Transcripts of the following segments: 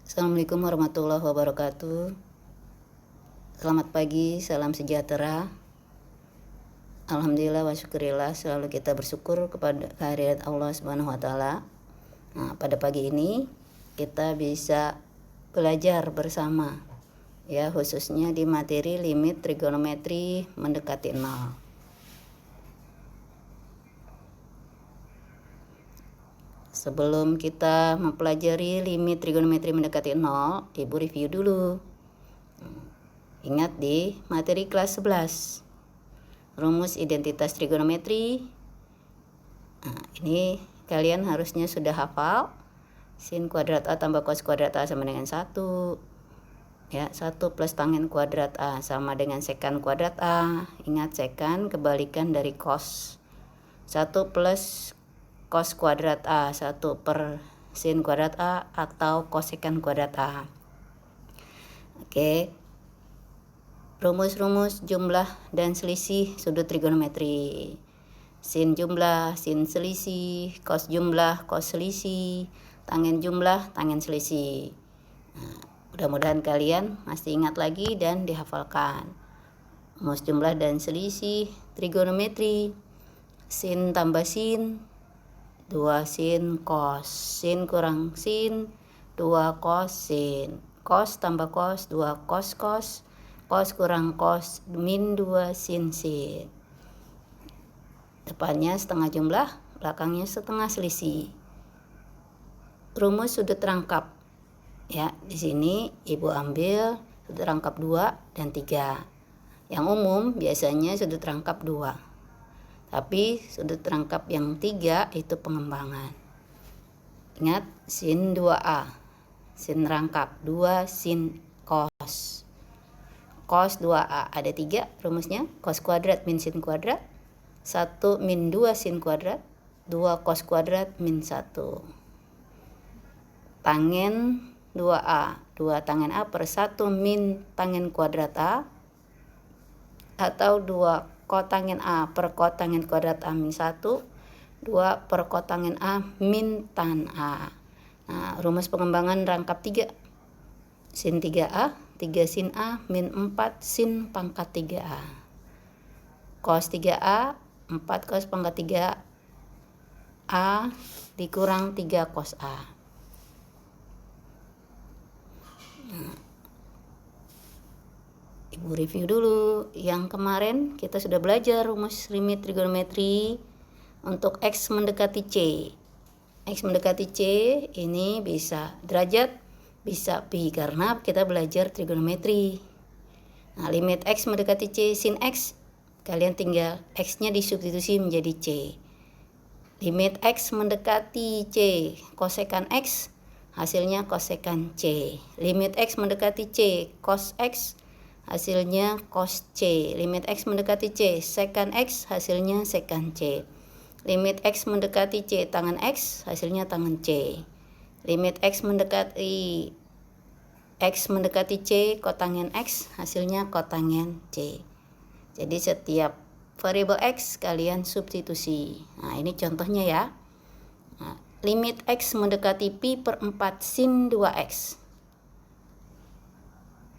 Assalamualaikum warahmatullahi wabarakatuh. Selamat pagi, salam sejahtera. Alhamdulillah wa syukurillah, selalu kita bersyukur kepada kehadirat Allah Subhanahu wa taala. Nah, pada pagi ini kita bisa belajar bersama ya, khususnya di materi limit trigonometri mendekati 0. Sebelum kita mempelajari limit trigonometri mendekati 0, Ibu review dulu. Ingat di materi kelas 11, rumus identitas trigonometri. Nah, ini kalian harusnya sudah hafal. Sin kuadrat A tambah cos kuadrat A sama dengan 1. Ya, 1 plus tangen kuadrat A sama dengan sekan kuadrat A. Ingat, sekan kebalikan dari cos. 1 plus cos kuadrat A, 1 per sin kuadrat A atau kosekan kuadrat A. Oke. Rumus-rumus jumlah dan selisih sudut trigonometri. Sin jumlah, sin selisih, cos jumlah, cos selisih, tangen jumlah, tangen selisih. Nah, mudah-mudahan kalian masih ingat lagi dan dihafalkan. Rumus jumlah dan selisih trigonometri. Sin tambah sin, 2 sin cos. Sin kurang sin, 2 cos sin. Cos tambah cos, 2 cos cos. Cos kurang cos, min 2 sin sin. Depannya setengah jumlah, belakangnya setengah selisih. Rumus sudut rangkap. Ya, di sini Ibu ambil sudut rangkap 2 dan 3. Yang umum biasanya sudut rangkap 2. Tapi sudut rangkap yang 3 itu pengembangan. Ingat, sin 2A. Sin rangkap 2 sin cos. Cos 2A ada 3 rumusnya. Cos kuadrat min sin kuadrat. 1 min 2 sin kuadrat. 2 cos kuadrat min 1. Tangen 2A. 2 tangen A per 1 min tangen kuadrat A. Atau 2 kotangen A per kotangen kuadrat A min 1. 2 per kotangen A min tan A. Nah, rumus pengembangan rangkap 3. Sin 3A, 3 sin A min 4 sin pangkat 3A. Cos 3A, 4 cos pangkat 3A dikurang 3 cos A. Nah, Ibu review dulu. Yang kemarin kita sudah belajar rumus limit trigonometri untuk X mendekati C. X mendekati C ini bisa derajat, bisa pi, karena kita belajar trigonometri. Nah, limit X mendekati C sin X, kalian tinggal X-nya disubstitusi menjadi C. Limit X mendekati C kosekan X, hasilnya kosekan C. Limit X mendekati C cos X, hasilnya cos C. Limit X mendekati C sekan X, hasilnya sekan C. Limit X mendekati C tangan X, hasilnya tangan C. Limit X mendekati C kotangen X, hasilnya kotangen C. Jadi setiap variabel X kalian substitusi. Nah, ini contohnya ya. Nah, limit X mendekati pi per 4 sin 2X.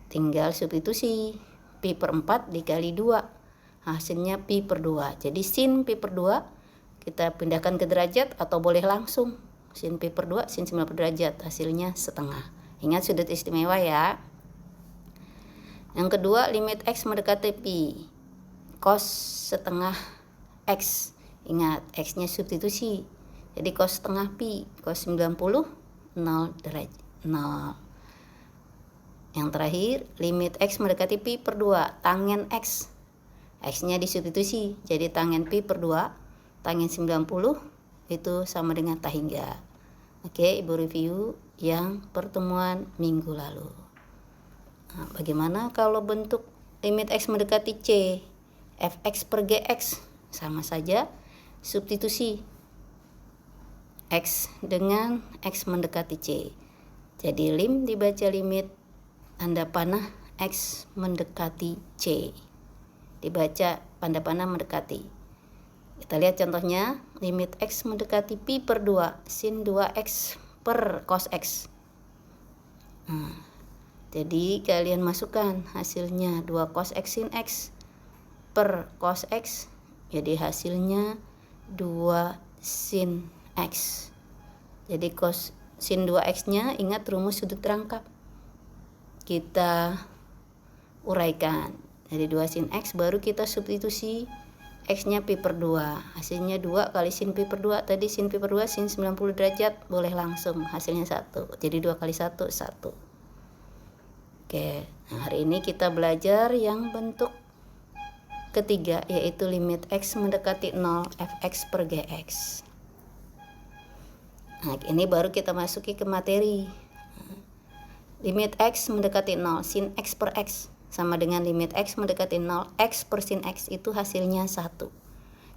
Tinggal substitusi. Pi per 4 dikali 2. Hasilnya pi per 2. Jadi sin pi per 2 kita pindahkan ke derajat atau boleh langsung. Sin pi per 2, sin 90 derajat. Hasilnya setengah. Ingat sudut istimewa ya. Yang kedua, limit X mendekati pi. Cos setengah X. Ingat, X-nya substitusi. Jadi cos setengah pi. Cos 90, 0 derajat. 0. Yang terakhir, limit X mendekati pi per 2. Tangen X. X-nya disubstitusi. Jadi tangen pi per 2. Tangen 90 itu sama dengan tahingga. Oke, Ibu review yang pertemuan minggu lalu. Nah, bagaimana kalau bentuk limit X mendekati C? Fx per Gx sama saja, substitusi X dengan X mendekati C. Jadi lim dibaca limit tanda panah X mendekati C. Dibaca tanda panah mendekati. Kita lihat contohnya, limit X mendekati pi per 2 sin 2X per cos X. Nah, jadi kalian masukkan hasilnya 2 cos X sin X per cos X, jadi hasilnya 2 sin X. Jadi cos sin 2X nya, ingat rumus sudut rangkap, kita uraikan. Jadi 2 sin X, baru kita substitusi X nya pi per 2, hasilnya 2 kali sin pi per 2, tadi sin pi per 2 sin 90 derajat, boleh langsung hasilnya 1, jadi 2 kali 1 1. Oke, nah hari ini kita belajar yang bentuk ketiga, yaitu limit X mendekati 0 fx per gx. Nah, ini baru kita masuki ke materi. Limit X mendekati 0 sin X per X sama dengan limit X mendekati 0 X per sin X, itu hasilnya 1.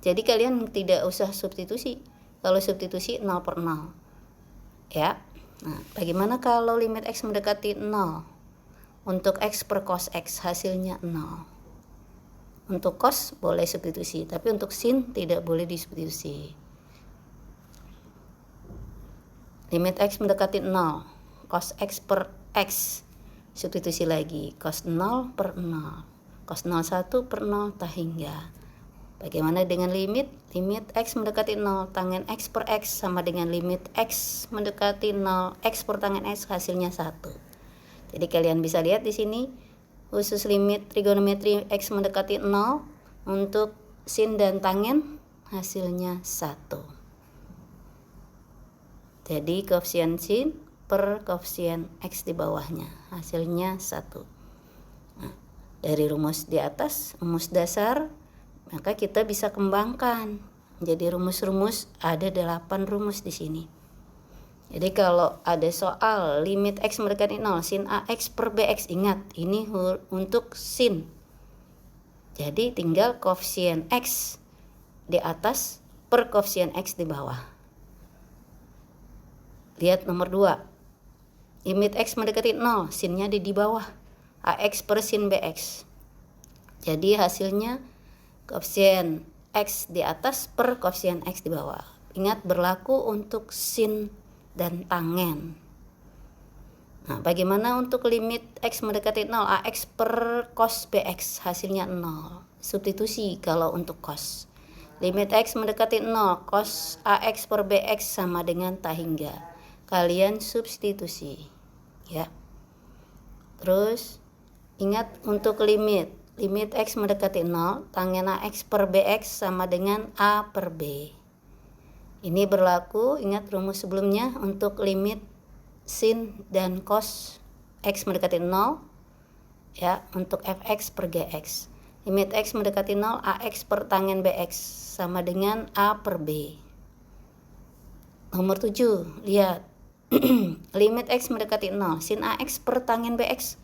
Jadi kalian tidak usah substitusi. Kalau substitusi 0 per 0. Ya. Nah, bagaimana kalau limit X mendekati 0? Untuk X per cos X hasilnya 0. Untuk cos boleh substitusi, tapi untuk sin tidak boleh disubstitusi. Limit X mendekati 0, cos X per X, substitusi lagi, cos 0 per 0, cos 01 per 0 tak hingga. Bagaimana dengan limit? Limit X mendekati 0, tangen X per X sama dengan limit X mendekati 0, X per tangen X, hasilnya 1. Jadi kalian bisa lihat di sini, khusus limit trigonometri X mendekati 0, untuk sin dan tangen hasilnya 1. Jadi koefisien sin per koefisien X di bawahnya, hasilnya 1. Nah, dari rumus di atas, rumus dasar, maka kita bisa kembangkan jadi rumus-rumus, ada 8 rumus di sini. Jadi kalau ada soal limit X mendekati 0 sin AX per BX, ingat ini untuk sin. Jadi tinggal koefisien X di atas per koefisien X di bawah. Lihat nomor 2. Limit X mendekati 0, sinnya di bawah. AX per sin BX. Jadi hasilnya koefisien X di atas per koefisien X di bawah. Ingat berlaku untuk sin dan tangen. Nah, bagaimana untuk limit X mendekati 0 AX per cos BX, hasilnya 0. Substitusi kalau untuk cos. Limit X mendekati 0 cos AX per BX sama dengan tak hingga. Kalian substitusi ya. Terus ingat untuk limit X mendekati 0, tangen AX per BX sama dengan A per B. Ini berlaku, ingat rumus sebelumnya, untuk limit sin dan cos X mendekati 0 ya, untuk fx per gx. Limit X mendekati 0, AX per tangen BX sama dengan A per B. Nomor 7, lihat. Limit X mendekati 0, sin AX per tangen BX.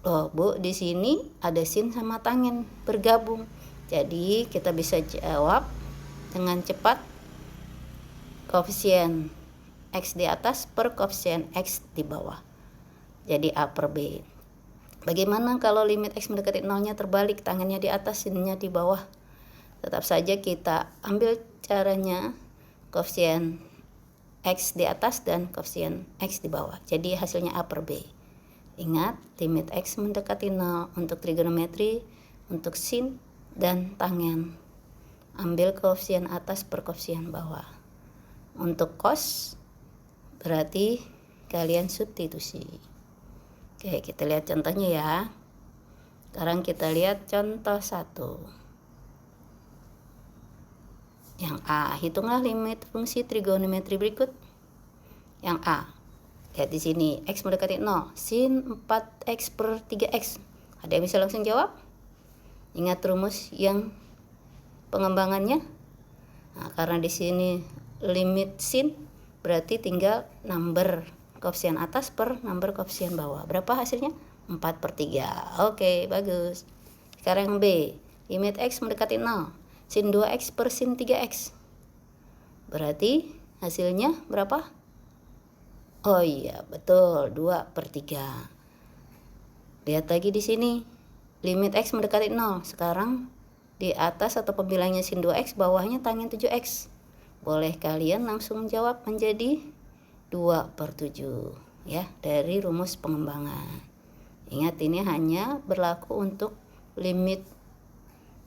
Loh, Bu, di sini ada sin sama tangen bergabung. Jadi kita bisa jawab dengan cepat koefisien X di atas per koefisien X di bawah. Jadi A per B. Bagaimana kalau limit X mendekati 0-nya terbalik, tangannya di atas, sinnya di bawah? Tetap saja kita ambil caranya koefisien X di atas dan koefisien X di bawah. Jadi hasilnya A per B. Ingat, limit X mendekati 0 untuk trigonometri, untuk sin dan tangen. Ambil koefisien atas per koefisien bawah. Untuk cos berarti kalian substitusi. Oke, kita lihat contohnya ya. Sekarang kita lihat contoh 1. Yang A, hitunglah limit fungsi trigonometri berikut. Yang A, lihat di sini, X mendekati 0, sin 4X per 3X. Ada yang bisa langsung jawab? Ingat rumus yang pengembangannya. Nah, karena di sini limit sin, berarti tinggal number koefisien atas per number koefisien bawah. Berapa hasilnya? 4 per 3. Oke, bagus. Sekarang yang B, limit X mendekati 0, sin 2X per sin 3X. Berarti hasilnya berapa? Oh iya, betul, 2 per 3. Lihat lagi di sini, limit X mendekati 0. Sekarang di atas atau pembilangnya sin 2X, bawahnya tangen 7X. Boleh kalian langsung jawab menjadi 2 per 7. ya dari rumus pengembangan. Ingat, ini hanya berlaku untuk limit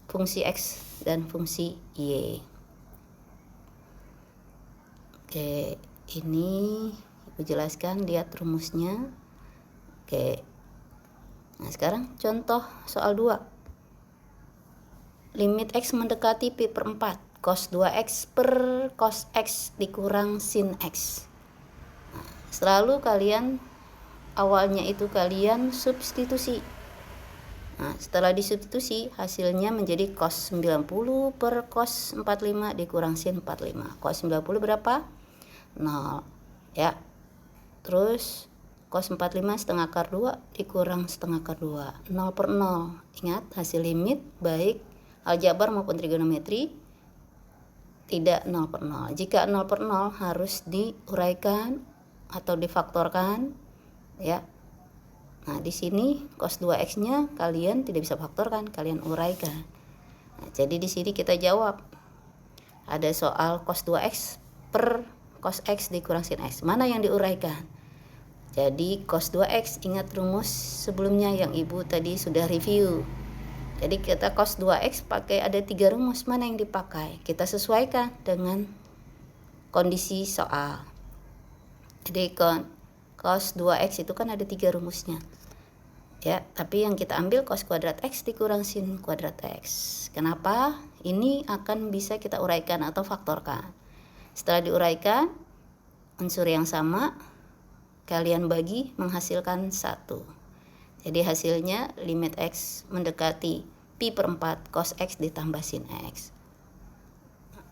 fungsi X dan fungsi Y. Oke, ini Ibu jelaskan, lihat rumusnya. Oke. Nah, sekarang contoh soal 2. Limit X mendekati pi per 4, cos 2X per cos X dikurang sin X. Nah, selalu kalian awalnya itu kalian substitusi. Nah, setelah disubstitusi hasilnya menjadi cos 90 per cos 45 dikurang sin 45. Cos 90 berapa? 0. Ya. Terus cos 45 setengah akar 2 dikurang setengah akar 2. 0 per 0. Ingat, hasil limit baik aljabar maupun trigonometri tidak 0 per 0. Jika 0 per 0 harus diuraikan atau difaktorkan, ya. Nah, di sini cos 2x-nya kalian tidak bisa faktorkan, kalian uraikan. Nah, jadi di sini kita jawab. Ada soal cos 2x per cos x dikurang sin x. Mana yang diuraikan? Jadi cos 2x, ingat rumus sebelumnya yang Ibu tadi sudah review. Jadi kita cos 2x pakai ada 3 rumus, mana yang dipakai? Kita sesuaikan dengan kondisi soal. Jadi cos 2x itu kan ada 3 rumusnya. Ya, tapi yang kita ambil cos kuadrat X dikurang sin kuadrat X. Kenapa? Ini akan bisa kita uraikan atau faktorkan. Setelah diuraikan, unsur yang sama kalian bagi menghasilkan 1. Jadi hasilnya limit X mendekati pi per 4 cos X ditambah sin X.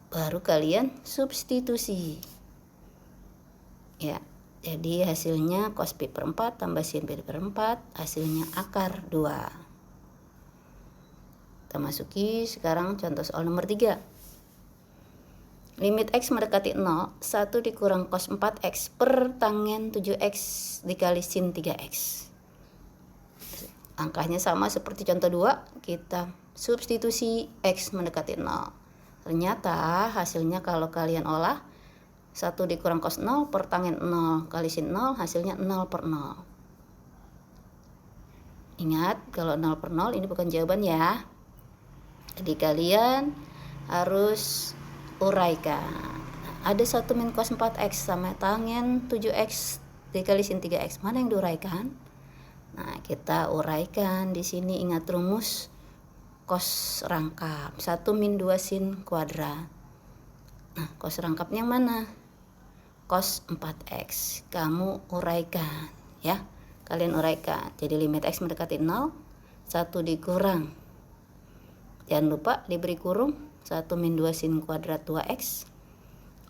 Baru kalian substitusi. Ya. Jadi hasilnya cos pi per 4 tambah sin pi per 4, hasilnya akar 2. Kita masuki sekarang contoh soal nomor 3. Limit X mendekati 0, 1 dikurang cos 4X per tangen 7X dikali sin 3X. Angkanya sama seperti contoh 2, kita substitusi X mendekati 0. Ternyata hasilnya kalau kalian olah, 1 dikurang cos 0 per tangen 0 kali sin 0, hasilnya 0 per 0. Ingat, kalau 0 per 0 ini bukan jawaban ya. Jadi kalian harus uraikan. Ada 1 min cos 4x sama tangen 7x dikali sin 3x. Mana yang diuraikan? Nah, kita uraikan di sini, ingat rumus cos rangkap. 1 min 2 sin kuadrat. Nah, cos rangkapnya yang mana? Cos 4x. Kamu uraikan, ya. Kalian uraikan. Jadi limit X mendekati 0, 1 dikurang. Jangan lupa diberi kurung, 1 min 2 sin kuadrat 2x.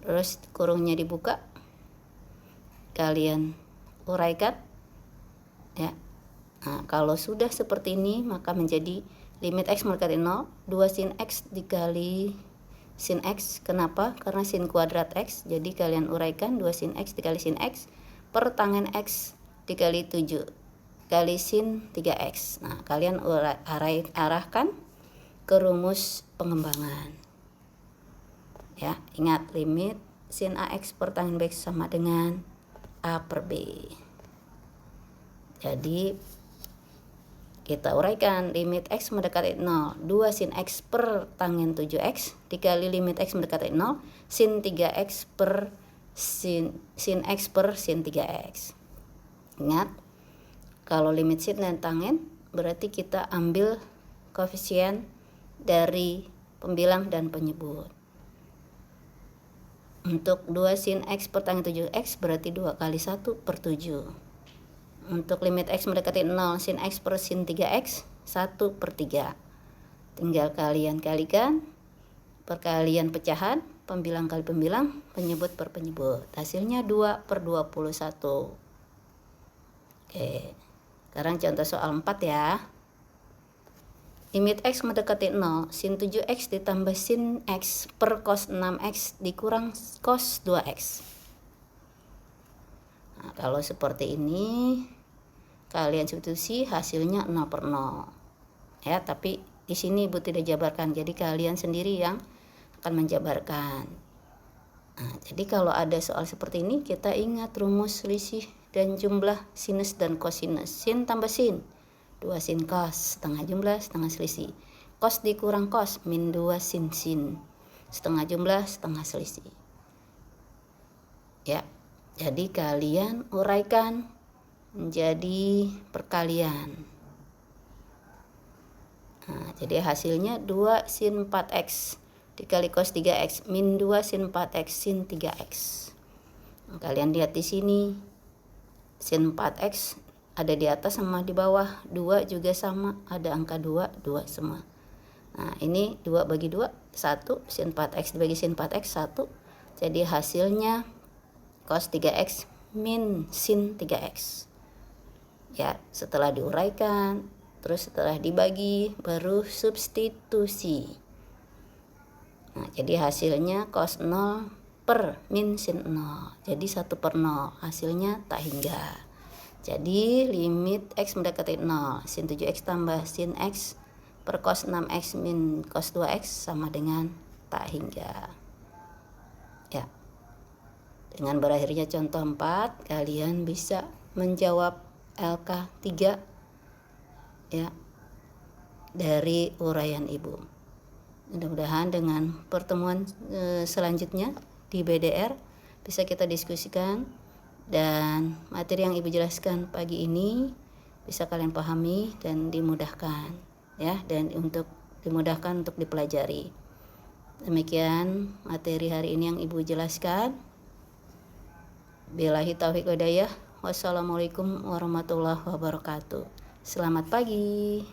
Terus kurungnya dibuka. Kalian uraikan, ya. Nah, kalau sudah seperti ini maka menjadi limit X mendekati 0, 2 sin X dikali sin X. Kenapa? Karena sin kuadrat X. Jadi kalian uraikan 2 sin X dikali sin X per tangen X dikali 7 kali sin 3X. Nah, kalian arahkan ke rumus pengembangan. Ya, ingat limit sin AX per tangen BX sama dengan A per B. Jadi kita uraikan limit X mendekati 0, 2 sin X per tangen 7X dikali limit X mendekati 0, sin 3X per sin X per sin 3X. Ingat, kalau limit sin dan tangen berarti kita ambil koefisien dari pembilang dan penyebut. Untuk 2 sin X per tangen 7X berarti 2 kali 1 per 7. Untuk limit X mendekati 0, sin X per sin 3X, 1 per 3. Tinggal kalian kalikan, perkalian pecahan, pembilang kali pembilang, penyebut per penyebut. Hasilnya 2 per 21. Oke, sekarang contoh soal 4 ya. Limit X mendekati 0, sin 7X ditambah sin X per cos 6X dikurang cos 2X. Nah, kalau seperti ini kalian substitusi, hasilnya 0 per 0. Ya, tapi di sini Ibu tidak jabarkan. Jadi kalian sendiri yang akan menjabarkan. Nah, jadi kalau ada soal seperti ini kita ingat rumus selisih dan jumlah sinus dan kosinus. Sin tambah sin, 2 sin cos, setengah jumlah setengah selisih. Cos dikurang cos, min 2 sin sin, setengah jumlah setengah selisih. Ya, jadi kalian uraikan menjadi perkalian. Nah, jadi hasilnya 2 sin 4x dikali cos 3x min 2 sin 4x sin 3x. Nah, kalian lihat di sini sin 4x ada di atas sama di bawah, 2 juga sama, ada angka 2, 2 semua. Nah, ini 2 bagi 2, 1, sin 4x dibagi sin 4x 1. Jadi hasilnya cos 3x min sin 3x. Ya, setelah diuraikan, terus setelah dibagi, baru substitusi. Nah, jadi hasilnya cos 0 per min sin 0. Jadi 1/0, hasilnya tak hingga. Jadi limit x mendekati 0, sin 7x tambah sin x per cos 6x min cos 2x sama dengan tak hingga. Ya. Dengan berakhirnya contoh 4, kalian bisa menjawab LK3 ya dari uraian Ibu. Mudah-mudahan dengan pertemuan selanjutnya di BDR bisa kita diskusikan dan materi yang Ibu jelaskan pagi ini bisa kalian pahami dan dimudahkan ya, dan untuk dimudahkan untuk dipelajari. Demikian materi hari ini yang Ibu jelaskan. Billahi taufiq hidayah. Wassalamualaikum warahmatullahi wabarakatuh. Selamat pagi.